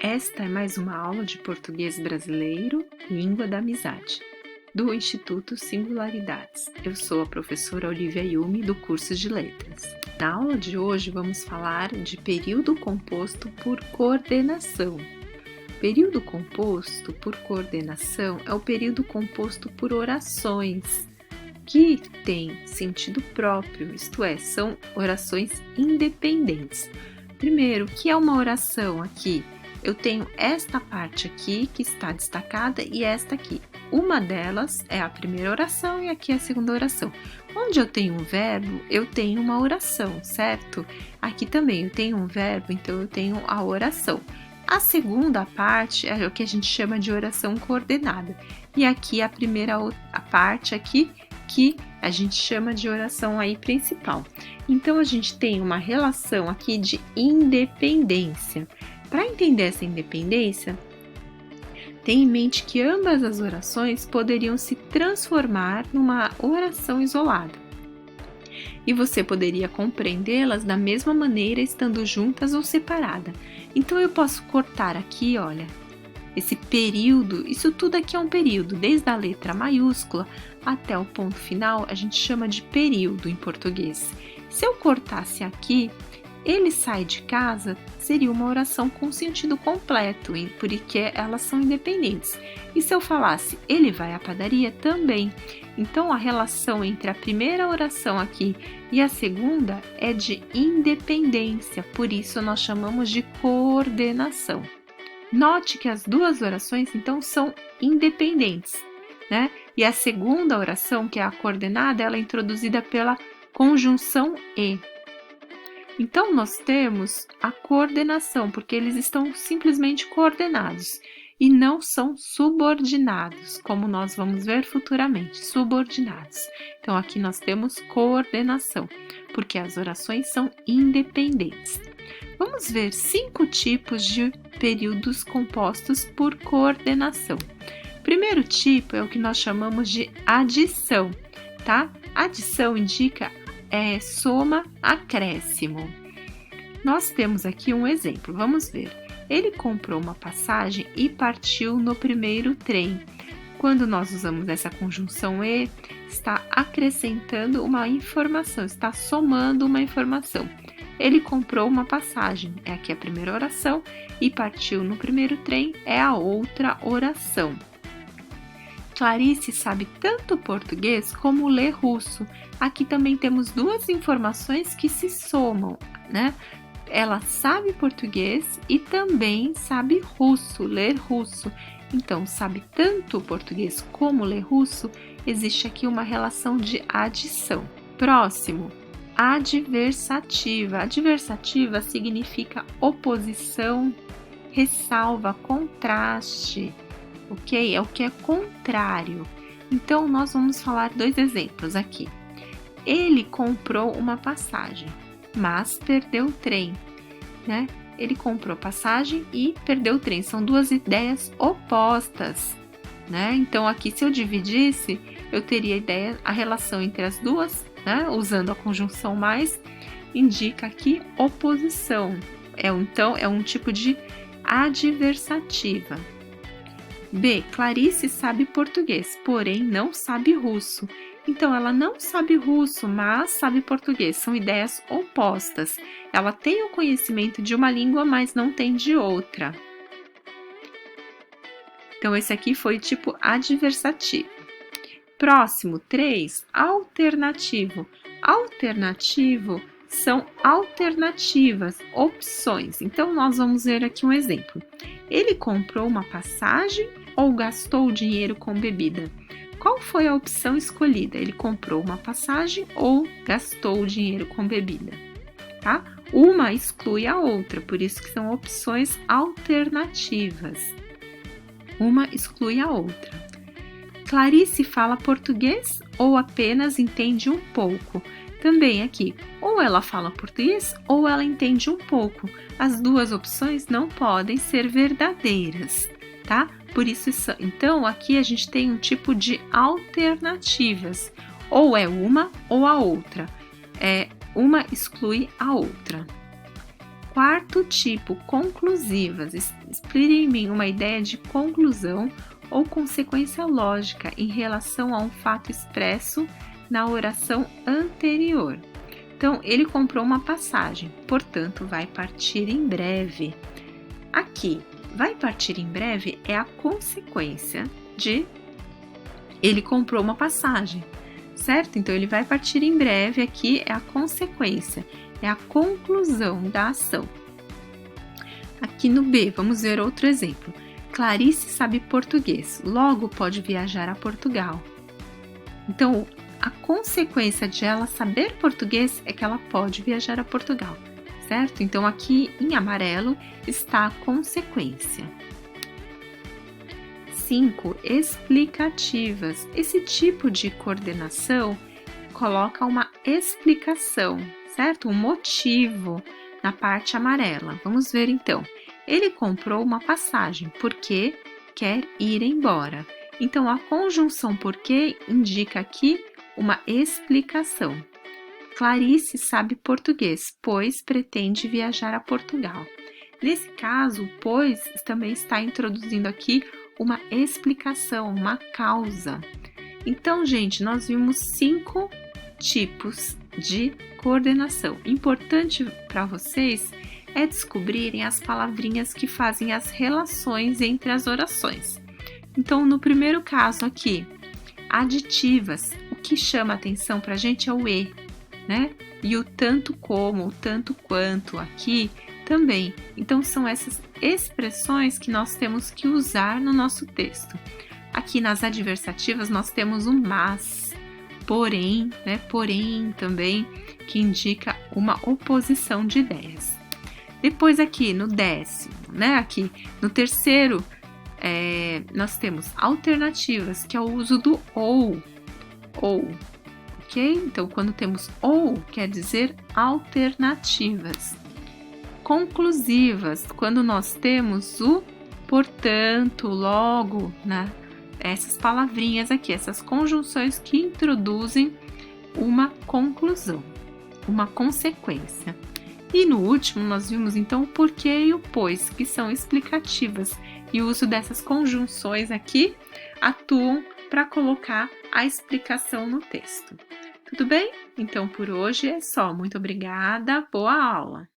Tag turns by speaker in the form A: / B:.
A: Esta é mais uma aula de português brasileiro, língua da amizade, do Instituto Singularidades. Eu sou a professora Olivia Yumi, do curso de Letras. Na aula de hoje vamos falar de período composto por coordenação. Período composto por coordenação é o período composto por orações, que têm sentido próprio, isto é, são orações independentes. Primeiro, o que é uma oração aqui? Eu tenho esta parte aqui que está destacada e esta aqui. Uma delas é a primeira oração e aqui é a segunda oração. Onde eu tenho um verbo, eu tenho uma oração, certo? Aqui também eu tenho um verbo, então eu tenho a oração. A segunda parte é o que a gente chama de oração coordenada. E aqui a parte aqui que a gente chama de oração aí principal. Então a gente tem uma relação aqui de independência. Para entender essa independência, tenha em mente que ambas as orações poderiam se transformar numa oração isolada. E você poderia compreendê-las da mesma maneira estando juntas ou separadas. Então eu posso cortar aqui, olha, esse período, isso tudo aqui é um período, desde a letra maiúscula até o ponto final, a gente chama de período em português. Se eu cortasse aqui, ele sai de casa, seria uma oração com sentido completo, porque elas são independentes. E se eu falasse, ele vai à padaria, também. Então, a relação entre a primeira oração aqui e a segunda é de independência, por isso nós chamamos de coordenação. Note que as duas orações, então, são independentes, né? E a segunda oração, que é a coordenada, ela é introduzida pela conjunção e. Então, nós temos a coordenação, porque eles estão simplesmente coordenados e não são subordinados, como nós vamos ver futuramente, subordinados. Então, aqui nós temos coordenação, porque as orações são independentes. Vamos ver 5 tipos de períodos compostos por coordenação. O primeiro tipo é o que nós chamamos de adição, tá? Adição indica soma, acréscimo. Nós temos aqui um exemplo, vamos ver. Ele comprou uma passagem e partiu no primeiro trem. Quando nós usamos essa conjunção e, está acrescentando uma informação, está somando uma informação. Ele comprou uma passagem, é aqui a primeira oração, e partiu no primeiro trem, é a outra oração. Clarice sabe tanto português como ler russo. Aqui também temos duas informações que se somam, né? Ela sabe português e também sabe russo, ler russo. Então, sabe tanto português como ler russo, existe aqui uma relação de adição. Próximo, adversativa. Adversativa significa oposição, ressalva, contraste. Ok? É o que é contrário. Então, nós vamos falar 2 exemplos aqui. Ele comprou uma passagem, mas perdeu o trem, né? Ele comprou passagem e perdeu o trem. São 2 ideias opostas, né? Então, aqui, se eu dividisse, eu teria a relação entre as duas, né? Usando a conjunção mais, indica aqui oposição. Então, é um tipo de adversativa. B. Clarice sabe português, porém não sabe russo. Então, ela não sabe russo, mas sabe português. São ideias opostas. Ela tem o conhecimento de uma língua, mas não tem de outra. Então, esse aqui foi o tipo adversativo. Próximo, 3. Alternativo. Alternativo são alternativas, opções. Então, nós vamos ver aqui um exemplo. Ele comprou uma passagem ou gastou dinheiro com bebida? Qual foi a opção escolhida? Ele comprou uma passagem ou gastou dinheiro com bebida? Tá? Uma exclui a outra, por isso que são opções alternativas. Uma exclui a outra. Clarice fala português ou apenas entende um pouco? Também aqui, ou ela fala português ou ela entende um pouco. As duas opções não podem ser verdadeiras, tá? Por isso, então, aqui a gente tem um tipo de alternativas. Ou é uma ou a outra. Uma exclui a outra. Quarto tipo, conclusivas, exprimem uma ideia de conclusão ou consequência lógica em relação a um fato expresso na oração anterior. Então, ele comprou uma passagem, portanto, vai partir em breve. Aqui, vai partir em breve é a consequência de ele comprou uma passagem, certo? Então, ele vai partir em breve, aqui é a consequência, é a conclusão da ação. Aqui no B, vamos ver outro exemplo. Clarice sabe português, logo pode viajar a Portugal. Então, a consequência de ela saber português é que ela pode viajar a Portugal, certo? Então, aqui em amarelo está a consequência. 5. Explicativas. Esse tipo de coordenação coloca uma explicação, certo? Um motivo na parte amarela. Vamos ver então. Ele comprou uma passagem porque quer ir embora. Então, a conjunção porque indica aqui uma explicação. Clarice sabe português, pois pretende viajar a Portugal. Nesse caso, pois também está introduzindo aqui uma explicação, uma causa. Então, gente, nós vimos 5 tipos de coordenação. Importante para vocês é descobrirem as palavrinhas que fazem as relações entre as orações. Então, no primeiro caso aqui, aditivas, o que chama atenção para a gente é o e, né? E o tanto como, o tanto quanto aqui também. Então, são essas expressões que nós temos que usar no nosso texto. Aqui nas adversativas nós temos o mas, porém, né? Porém também, que indica uma oposição de ideias. Depois aqui no 10º, né? Aqui no terceiro, nós temos alternativas, que é o uso do ou, ok? Então, quando temos ou, quer dizer alternativas. Conclusivas, quando nós temos o portanto, logo, né? Essas palavrinhas aqui, essas conjunções que introduzem uma conclusão, uma consequência. E no último, nós vimos então o porquê e o pois, que são explicativas, e o uso dessas conjunções aqui atuam para colocar a explicação no texto. Tudo bem? Então, por hoje é só. Muito obrigada, boa aula!